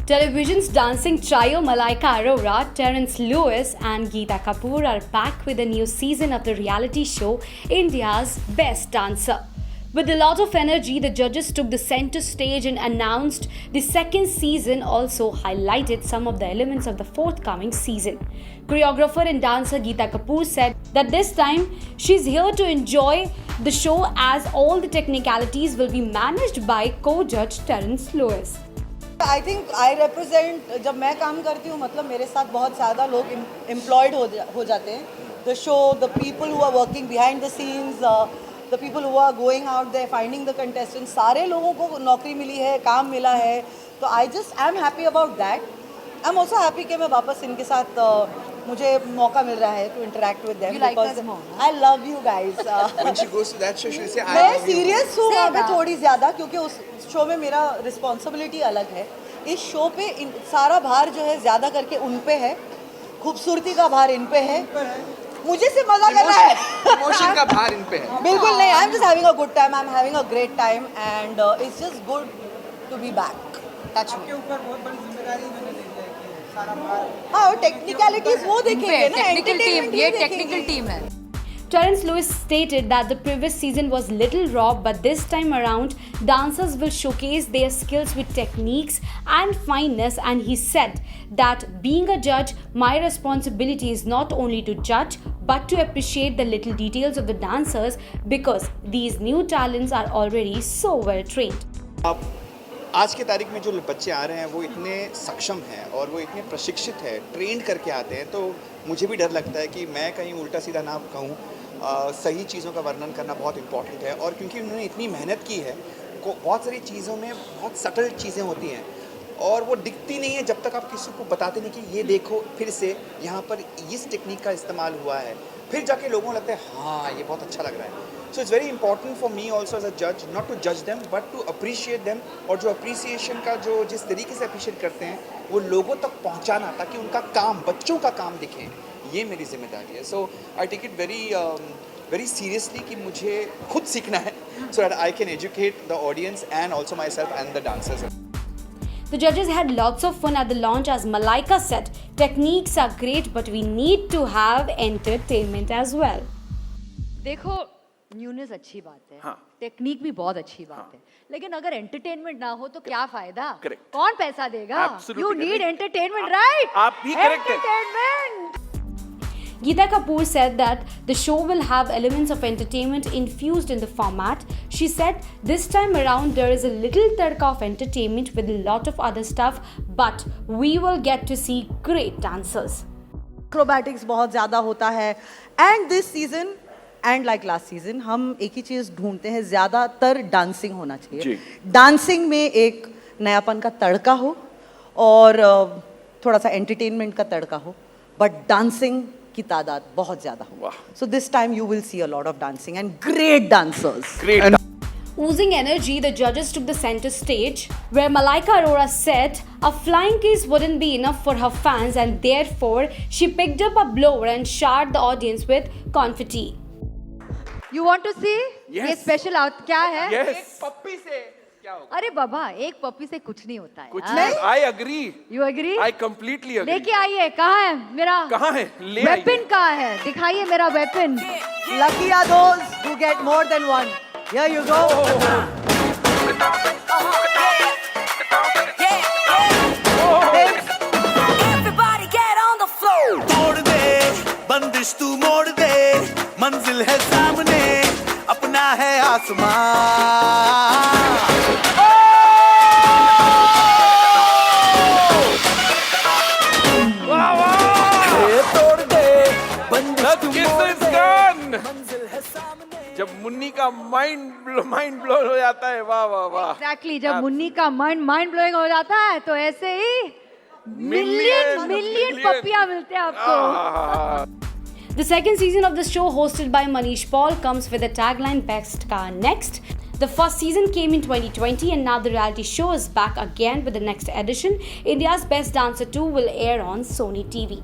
Television's dancing trio Malaika Arora, Terence Lewis, and Geeta Kapoor are back with a new season of the reality show India's Best Dancer. With a lot of energy, the judges took the center stage and announced the second season, also highlighted some of the elements of the forthcoming season. Choreographer and dancer Geeta Kapoor said that this time she's here to enjoy the show as all the technicalities will be managed by co-judge Terence Lewis. I think I represent, जब मैं काम करती हूँ मतलब मेरे साथ बहुत ज़्यादा लोग एम्प्लॉयड हो जाते हैं. The show, the people who are working behind the scenes, the people who are going out there finding the contestant, सारे लोगों को नौकरी मिली है, काम मिला है. तो I am happy about that. I am also happy कि मैं वापस इनके साथ मुझे मौका मिल रहा है to interact with them because I love you guys. मैं सीरियस हूँ वहाँ पे थोड़ी ज़्यादा, क्योंकि उस शो में मेरा रिस्पॉन्सिबिलिटी अलग है. इस शो पे सारा भार जो है ज़्यादा करके उन पे है, खूबसूरती का भार इन पे है, मुझे से मजा करना है, इमोशन का भार इन पे है. बिल्कुल नहीं. I am just having a good time, I am having a great time and it's just good to be back. आपके ऊपर बहुत बड़ी जिम्मेदारी मैंने दे दी है कि सारा भार. हाँ, टेक्निकलिटीज वो देखेंगे ना, टेक्निकल टीम, ये टेक्निकल टीम है. Terence Lewis stated that the previous season was little raw, but this time around, dancers will showcase their skills with techniques and fineness. And he said that being a judge, my responsibility is not only to judge, but to appreciate the little details of the dancers because these new talents are already so well trained. आज के तारीख में जो बच्चे आ रहे हैं वो इतने सक्षम हैं और वो इतने प्रशिक्षित हैं, ट्रेंड करके आते हैं, तो मुझे भी डर लगता है कि मैं कहीं उल्टा सीधा ना कहूँ. सही चीज़ों का वर्णन करना बहुत इम्पॉर्टेंट है. और क्योंकि उन्होंने इतनी मेहनत की है, बहुत सारी चीज़ों में बहुत सटल चीज़ें होती हैं और वो दिखती नहीं है जब तक आप किसी को बताते नहीं कि ये देखो फिर से यहाँ पर इस टेक्निक का इस्तेमाल हुआ है, फिर जाके लोगों को लगता है हाँ ये बहुत अच्छा लग रहा है. So it's very important for me also as a जज नॉट टू जज them but to appreciate them. और जो अप्रिसिएशन का जो जिस तरीके से अप्रिशिएट करते हैं वो लोगों तक पहुँचाना, ताकि उनका काम, बच्चों का काम दिखे, ये मेरी जिम्मेदारी है. So I take it very seriously कि मुझे खुद सीखना है so that I can educate the audience and also my self and the dancers. The judges had lots of fun at the launch as Malaika said, techniques are great but we need to have entertainment as well. देखो, newness अच्छी बात है, हाँ. Technique भी बहुत अच्छी बात है, लेकिन अगर एंटरटेनमेंट ना हो तो क्या फायदा? Correct. कौन पैसा देगा? Absolutely You need correct. entertainment, right? आप भी correct हैं. Entertainment. Geeta Kapoor said that the show will have elements of entertainment infused in the format. She said this time around there is a little tadka of entertainment with a lot of other stuff, but we will get to see great dancers. Acrobatics बहुत ज़्यादा होता है and this season and like last season हम एक ही चीज़ ढूंढते हैं, ज़्यादातर dancing होना चाहिए. डांसिंग में एक नयापन का तड़का हो और थोड़ा सा एंटरटेनमेंट का तड़का हो, बट डांसिंग की तादाद बहुत ज़्यादा हो. So this time you will see a lot of dancing and great dancers. Oozing energy, the judges took the center stage, where Malaika Arora said a flying kiss wouldn't be enough for her fans and therefore she picked up a blower and showered the audience with confetti. You want to see? Yes. ये special out क्या है? Yes. पप्पी से क्या होगा? अरे बाबा, एक puppy से कुछ नहीं होता है. कुछ नहीं. I agree. You agree? I completely agree. लेके आइए, कहाँ है मेरा? कहाँ है? ले आइए. वेपन कहाँ है? दिखाइए मेरा weapon. Lucky are those who get more than one. Here you go. Everybody get on the floor. तोड़ दे बंदिश तू मोड़ दे, मंजिल है सामने, अपना है आसमान. तोड़ दे बंदिश तू मोड़ दे, मंजिल है सामने. जब मुन्नी का माइंड ब्लो हो जाता है, वाह वाह वाह. Exactly, जब मुन्नी का माइंड ब्लोइंग हो जाता है तो ऐसे ही मिलियन पपियां मिलते हैं आपको. The second season of the show, hosted by Manish Paul, comes with the tagline Best Car Next. The first season came in 2020 and now the reality show is back again with the next edition. India's Best Dancer 2 will air on Sony TV.